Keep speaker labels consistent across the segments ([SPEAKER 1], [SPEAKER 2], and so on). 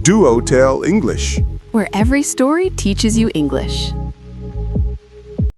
[SPEAKER 1] DuoTale English.
[SPEAKER 2] where every story teaches you English.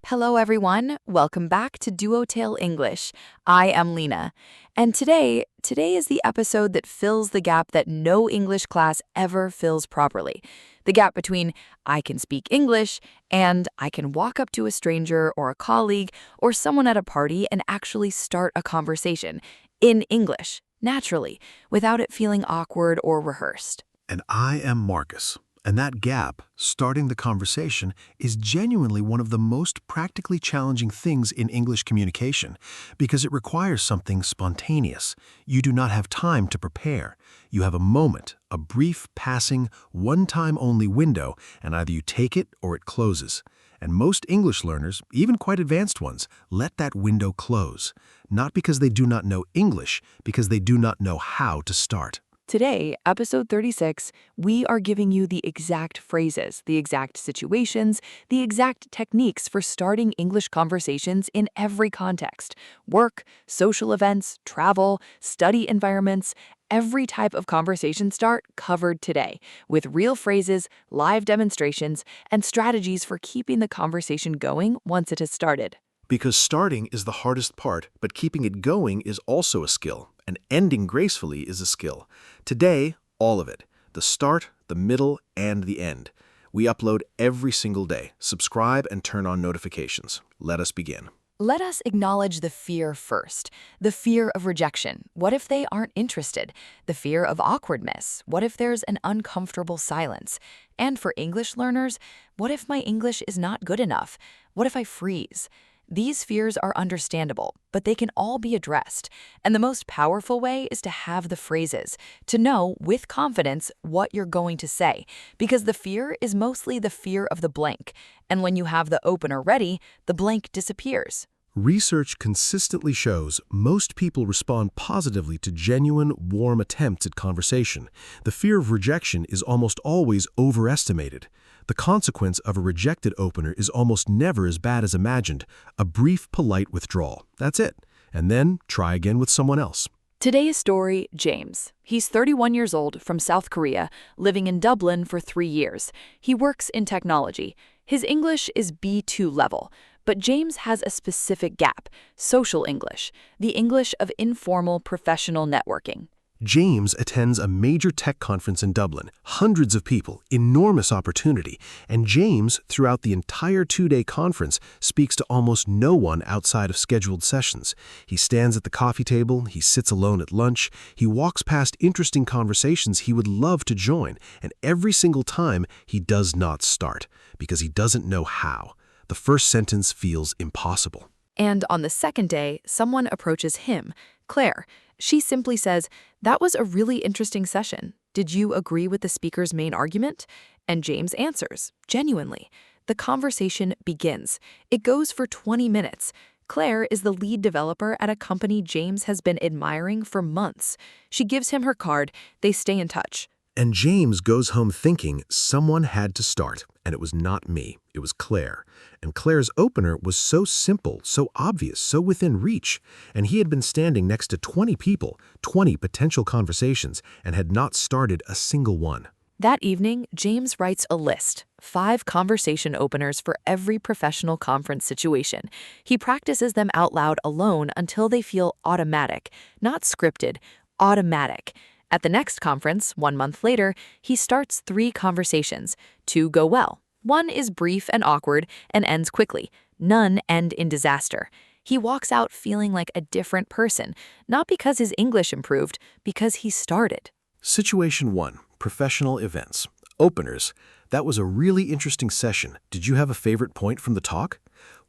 [SPEAKER 2] Hello, everyone. Welcome back to DuoTale English. I am Lena, and today is the episode that fills the gap that no English class ever fills properly. The gap between I can speak English and I can walk up to a stranger or a colleague or someone at a party and actually start a conversation in English, naturally, without it feeling awkward or rehearsed.
[SPEAKER 3] And I am Marcus. And that gap, starting the conversation, is genuinely one of the most practically challenging things in English communication because it requires something spontaneous. You do not have time to prepare. You have a moment, a brief, passing, one-time-only window, and either you take it or it closes. And most English learners, even quite advanced ones, let that window close. Not because they do not know English, because they do not know how to start.
[SPEAKER 2] Today, episode 36, we are giving you the exact phrases, the exact situations, the exact techniques for starting English conversations in every context. Work, social events, travel, study environments, every type of conversation start covered today, with real phrases, live demonstrations, and strategies for keeping the conversation going once it has started.
[SPEAKER 3] Because starting is the hardest part, but keeping it going is also a skill, and ending gracefully is a skill. Today, all of it. The start, the middle, and the end. We upload every single day. Subscribe and turn on notifications. Let us begin.
[SPEAKER 2] Let us acknowledge the fear first. The fear of rejection. What if they aren't interested? The fear of awkwardness. What if there's an uncomfortable silence? And for English learners, what if my English is not good enough? What if I freeze? These fears are understandable, but they can all be addressed. And the most powerful way is to have the phrases, to know with confidence what you're going to say, because the fear is mostly the fear of the blank. And when you have the opener ready, the blank disappears.
[SPEAKER 3] Research consistently shows most people respond positively to genuine, warm attempts at conversation. The fear of rejection is almost always overestimated. The consequence of a rejected opener is almost never as bad as imagined, a brief, polite withdrawal. That's it. And then try again with someone else.
[SPEAKER 2] Today's story, James. He's 31 years old, from South Korea, living in Dublin for 3 years. He works in technology. His English is B2 level, but James has a specific gap, social English, the English of informal professional networking.
[SPEAKER 3] James attends a major tech conference in Dublin, hundreds of people, enormous opportunity, and James, throughout the entire 2-day conference, speaks to almost no one outside of scheduled sessions. He stands at the coffee table, he sits alone at lunch, he walks past interesting conversations he would love to join, and every single time he does not start, because he doesn't know how. The first sentence feels impossible.
[SPEAKER 2] And on the second day, someone approaches him, Claire. She simply says, "That was a really interesting session. Did you agree with the speaker's main argument?" And James answers, genuinely. The conversation begins. It goes for 20 minutes. Claire is the lead developer at a company James has been admiring for months. She gives him her card. They stay in touch.
[SPEAKER 3] And James goes home thinking someone had to start, and it was not me, it was Claire. And Claire's opener was so simple, so obvious, so within reach. And he had been standing next to 20 people, 20 potential conversations, and had not started a single one.
[SPEAKER 2] That evening, James writes a list, 5 conversation openers for every professional conference situation. He practices them out loud alone until they feel automatic, not scripted, automatic. At the next conference, 1 month later, he starts 3 conversations. 2 go well. 1 is brief and awkward and ends quickly. None end in disaster. He walks out feeling like a different person, not because his English improved, because he started.
[SPEAKER 3] Situation 1, professional events. Openers. That was a really interesting session. Did you have a favorite point from the talk?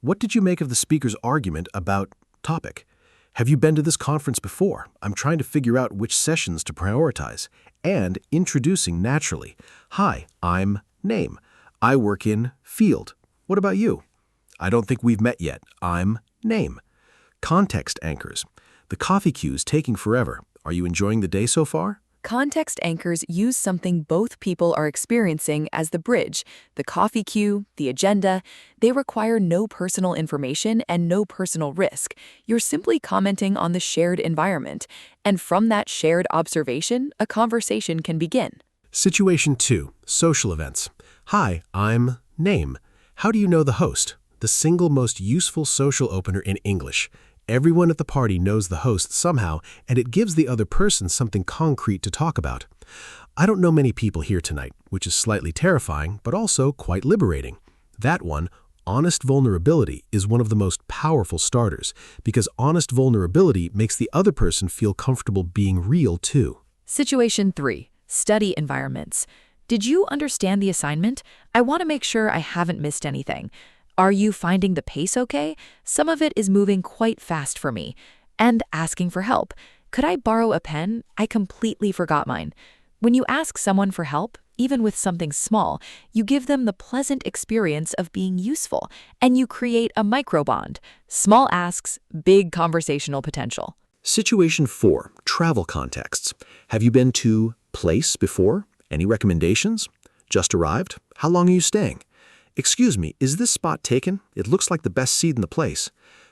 [SPEAKER 3] What did you make of the speaker's argument about topic? Have you been to this conference before? I'm trying to figure out which sessions to prioritize. And introducing naturally. Hi, I'm name. I work in field. What about you? I don't think we've met yet. I'm name. Context anchors. The coffee queue's taking forever. Are you enjoying the day so far?
[SPEAKER 2] Context anchors use something both people are experiencing as the bridge, the coffee queue, the agenda. They require no personal information and no personal risk. You're simply commenting on the shared environment. And from that shared observation, a conversation can begin.
[SPEAKER 3] Situation 2, social events. Hi, I'm name. How do you know the host? The single most useful social opener in English. Everyone at the party knows the host somehow, and it gives the other person something concrete to talk about. I don't know many people here tonight, which is slightly terrifying, but also quite liberating. That one, honest vulnerability, is one of the most powerful starters, because honest vulnerability makes the other person feel comfortable being real too.
[SPEAKER 2] Situation 3, study environments. Did you understand the assignment? I want to make sure I haven't missed anything. Are you finding the pace okay? Some of it is moving quite fast for me. And asking for help. Could I borrow a pen? I completely forgot mine. When you ask someone for help, even with something small, you give them the pleasant experience of being useful, and you create a microbond. Small asks, big conversational potential.
[SPEAKER 3] Situation 4, travel contexts. Have you been to place before? Any recommendations? Just arrived? How long are you staying? Excuse me, is this spot taken? It looks like the best seat in the place.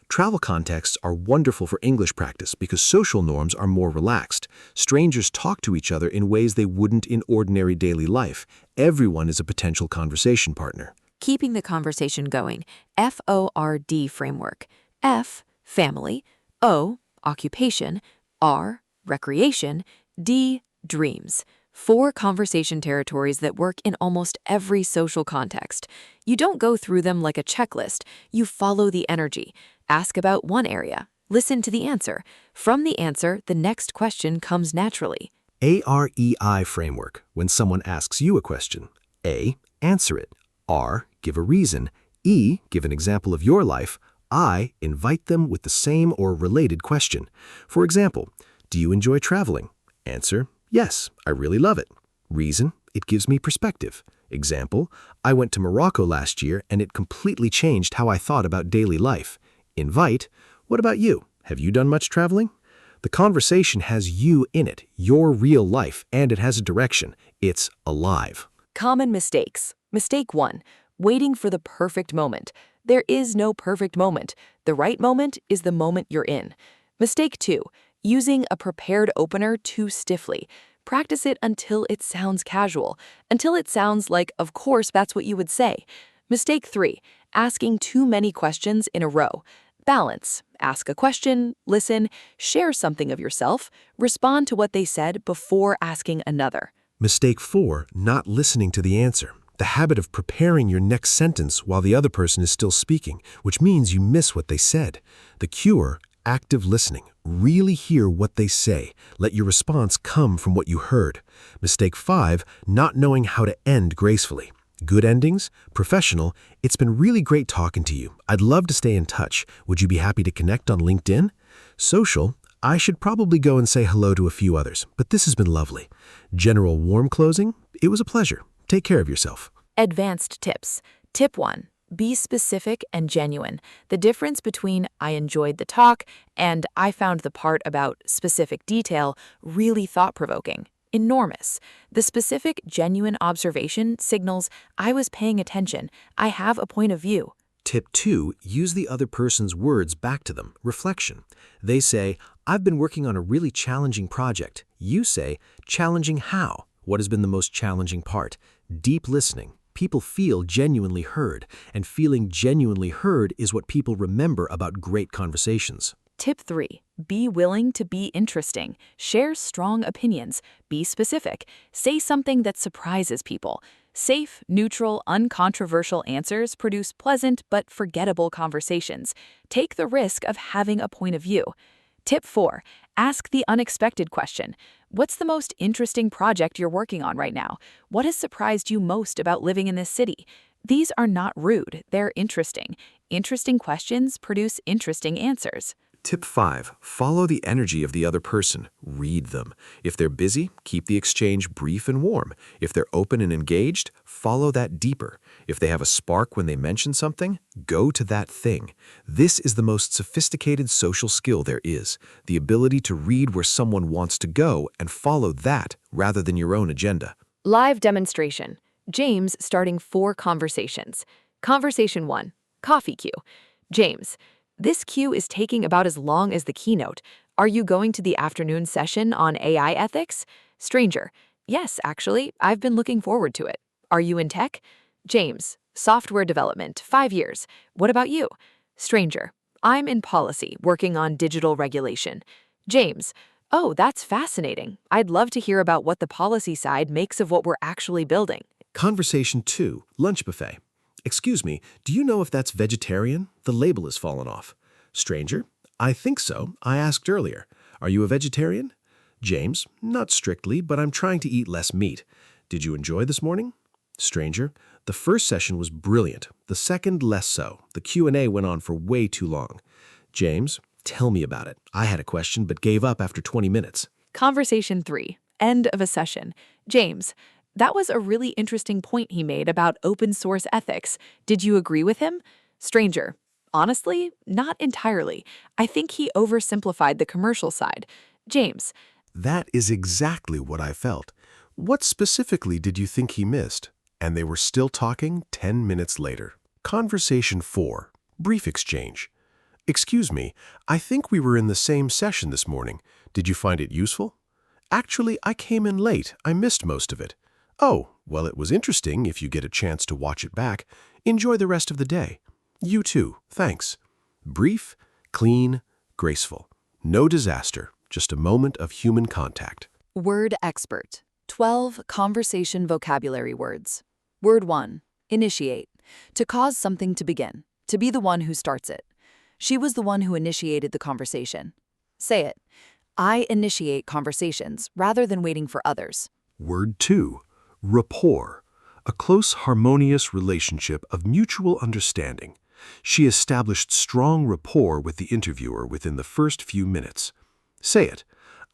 [SPEAKER 3] Travel contexts are wonderful for English practice because social norms are more relaxed. Strangers talk to each other in ways they wouldn't in ordinary daily life. Everyone is a potential conversation partner.
[SPEAKER 2] Keeping the conversation going. FORD framework. F, family. O, occupation. R, recreation. D, dreams. 4 conversation territories that work in almost every social context. You don't go through them like a checklist. You follow the energy. Ask about one area. Listen to the answer. From the answer, the next question comes naturally.
[SPEAKER 3] AREI framework. When someone asks you a question. A, answer it. R, give a reason. E, give an example of your life. I, invite them with the same or related question. For example, do you enjoy traveling? Answer, yes, I really love it. Reason, it gives me perspective. Example, I went to Morocco last year and it completely changed how I thought about daily life. Invite, what about you? Have you done much traveling? The conversation has you in it, your real life, and it has a direction. It's alive.
[SPEAKER 2] Common mistakes. Mistake 1, waiting for the perfect moment. There is no perfect moment. The right moment is the moment you're in. Mistake 2, using a prepared opener too stiffly. Practice it until it sounds casual, until it sounds like, of course, that's what you would say. Mistake 3, asking too many questions in a row. Balance. Ask a question, listen, share something of yourself, respond to what they said before asking another.
[SPEAKER 3] Mistake 4, not listening to the answer. The habit of preparing your next sentence while the other person is still speaking, which means you miss what they said. The cure, active listening. Really hear what they say. Let your response come from what you heard. Mistake 5, not knowing how to end gracefully. Good endings? Professional, it's been really great talking to you. I'd love to stay in touch. Would you be happy to connect on LinkedIn? Social, I should probably go and say hello to a few others, but this has been lovely. General warm closing? It was a pleasure. Take care of yourself.
[SPEAKER 2] Advanced tips. Tip 1. Be specific and genuine. The difference between I enjoyed the talk and I found the part about specific detail really thought-provoking. Enormous. The specific, genuine observation signals I was paying attention. I have a point of view.
[SPEAKER 3] Tip 2, use the other person's words back to them. Reflection. They say, I've been working on a really challenging project. You say, challenging how? What has been the most challenging part? Deep listening. People feel genuinely heard, and feeling genuinely heard is what people remember about great conversations.
[SPEAKER 2] Tip 3. Be willing to be interesting. Share strong opinions. Be specific. Say something that surprises people. Safe, neutral, uncontroversial answers produce pleasant but forgettable conversations. Take the risk of having a point of view. Tip 4. Ask the unexpected question. What's the most interesting project you're working on right now? What has surprised you most about living in this city? These are not rude, they're interesting. Interesting questions produce interesting answers.
[SPEAKER 3] Tip 5, follow the energy of the other person. Read them. If they're busy, keep the exchange brief and warm. If they're open and engaged, follow that deeper. If they have a spark when they mention something, go to that thing. This is the most sophisticated social skill there is, the ability to read where someone wants to go and follow that rather than your own agenda.
[SPEAKER 2] Live demonstration. James starting 4 conversations. Conversation 1. Coffee queue. James. This queue is taking about as long as the keynote. Are you going to the afternoon session on AI ethics? Stranger. Yes, actually, I've been looking forward to it. Are you in tech? James, software development, 5 years. What about you? Stranger, I'm in policy, working on digital regulation. James, oh, that's fascinating. I'd love to hear about what the policy side makes of what we're actually building.
[SPEAKER 3] Conversation 2, lunch buffet. Excuse me, do you know if that's vegetarian? The label has fallen off. Stranger, I think so. I asked earlier. Are you a vegetarian? James, not strictly, but I'm trying to eat less meat. Did you enjoy this morning? Stranger, the first session was brilliant. The second, less so. The Q&A went on for way too long. James, tell me about it. I had a question but gave up after 20 minutes.
[SPEAKER 2] Conversation 3, end of a session. James, that was a really interesting point he made about open source ethics. Did you agree with him? Stranger, honestly, not entirely. I think he oversimplified the commercial side. James,
[SPEAKER 3] That is exactly what I felt. What specifically did you think he missed? And they were still talking 10 minutes later. Conversation 4, brief exchange. Excuse me, I think we were in the same session this morning. Did you find it useful? Actually, I came in late. I missed most of it. Oh, well, it was interesting if you get a chance to watch it back. Enjoy the rest of the day. You too, thanks. Brief, clean, graceful. No disaster, just a moment of human contact.
[SPEAKER 2] word expert. 12 conversation vocabulary words. Word 1, initiate. To cause something to begin. To be the one who starts it. She was the one who initiated the conversation. Say it. I initiate conversations rather than waiting for others.
[SPEAKER 3] Word 2, rapport. A close, harmonious relationship of mutual understanding. She established strong rapport with the interviewer within the first few minutes. Say it.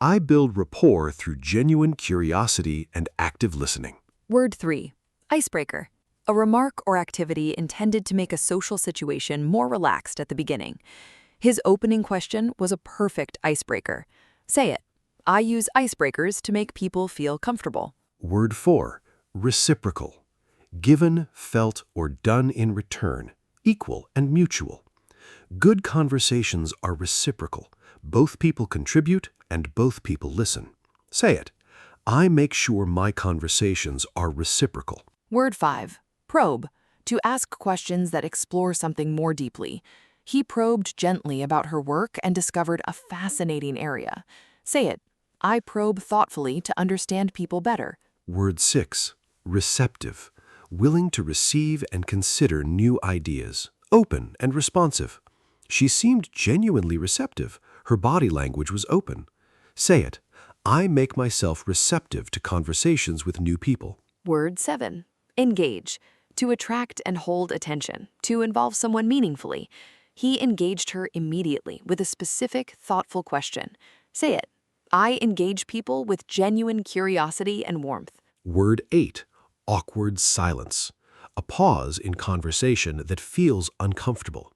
[SPEAKER 3] I build rapport through genuine curiosity and active listening.
[SPEAKER 2] Word 3, icebreaker. A remark or activity intended to make a social situation more relaxed at the beginning. His opening question was a perfect icebreaker. Say it. I use icebreakers to make people feel comfortable.
[SPEAKER 3] Word 4, reciprocal. Given, felt, or done in return. Equal and mutual. Good conversations are reciprocal. Both people contribute and both people listen. Say it. I make sure my conversations are reciprocal.
[SPEAKER 2] Word 5, probe. To ask questions that explore something more deeply. He probed gently about her work and discovered a fascinating area. Say it. I probe thoughtfully to understand people better.
[SPEAKER 3] Word 6, receptive. Willing to receive and consider new ideas. Open and responsive. She seemed genuinely receptive. Her body language was open. Say it. I make myself receptive to conversations with new people.
[SPEAKER 2] Word 7, engage. To attract and hold attention. To involve someone meaningfully. He engaged her immediately with a specific, thoughtful question. Say it. I engage people with genuine curiosity and warmth.
[SPEAKER 3] Word 8, awkward silence. A pause in conversation that feels uncomfortable.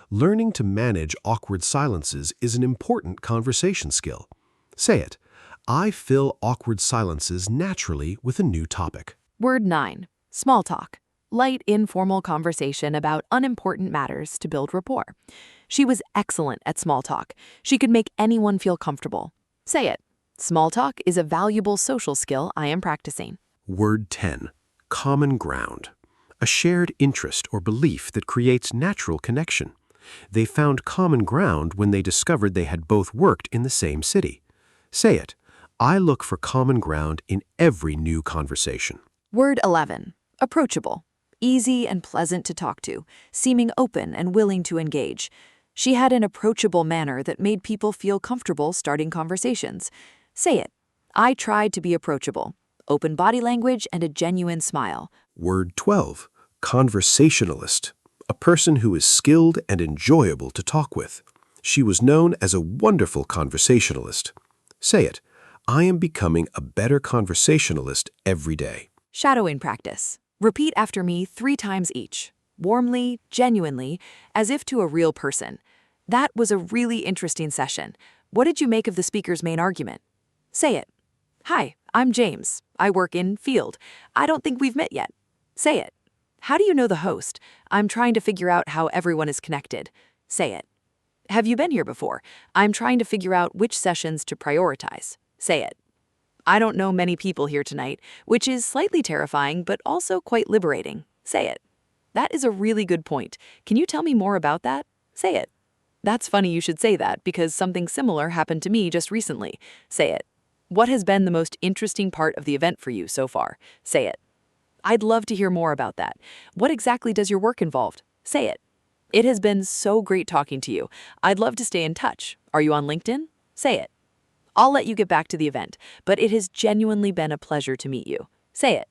[SPEAKER 3] Learning to manage awkward silences is an important conversation skill. Say it. I fill awkward silences naturally with a new topic.
[SPEAKER 2] Word 9, small talk. Light, informal conversation about unimportant matters to build rapport. She was excellent at small talk. She could make anyone feel comfortable. Say it. Small talk is a valuable social skill I am practicing.
[SPEAKER 3] Word 10, common ground. A shared interest or belief that creates natural connection. They found common ground when they discovered they had both worked in the same city. Say it. I look for common ground in every new conversation.
[SPEAKER 2] Word 11, approachable. Easy and pleasant to talk to, seeming open and willing to engage. She had an approachable manner that made people feel comfortable starting conversations. Say it. I tried to be approachable. Open body language and a genuine smile.
[SPEAKER 3] Word 12, conversationalist. A person who is skilled and enjoyable to talk with. She was known as a wonderful conversationalist. Say it. I am becoming a better conversationalist every day.
[SPEAKER 2] Shadowing practice. Repeat after me 3 times each. Warmly, genuinely, as if to a real person. That was a really interesting session. What did you make of the speaker's main argument? Say it. Hi, I'm James. I work in field. I don't think we've met yet. Say it. How do you know the host? I'm trying to figure out how everyone is connected. Say it. Have you been here before? I'm trying to figure out which sessions to prioritize. Say it. I don't know many people here tonight, which is slightly terrifying but also quite liberating. Say it. That is a really good point. Can you tell me more about that? Say it. That's funny you should say that because something similar happened to me just recently. Say it. What has been the most interesting part of the event for you so far? Say it. I'd love to hear more about that. What exactly does your work involve? Say it. It has been so great talking to you. I'd love to stay in touch. Are you on LinkedIn? Say it. I'll let you get back to the event, but it has genuinely been a pleasure to meet you. Say it.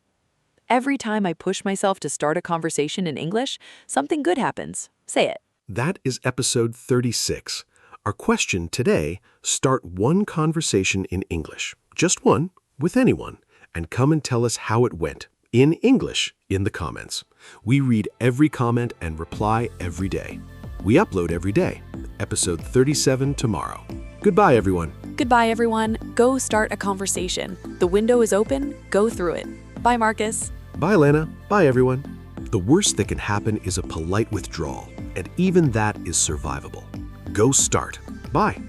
[SPEAKER 2] Every time I push myself to start a conversation in English, something good happens. Say it.
[SPEAKER 3] That is episode 36. Our question today, start one conversation in English, just one, with anyone, and come and tell us how it went, in English, in the comments. We read every comment and reply every day. We upload every day. Episode 37 tomorrow. Goodbye, everyone.
[SPEAKER 2] Goodbye, everyone. Go start a conversation. The window is open. Go through it. Bye, Marcus.
[SPEAKER 3] Bye, Lana. Bye, everyone. The worst that can happen is a polite withdrawal, and even that is survivable. Go start. Bye.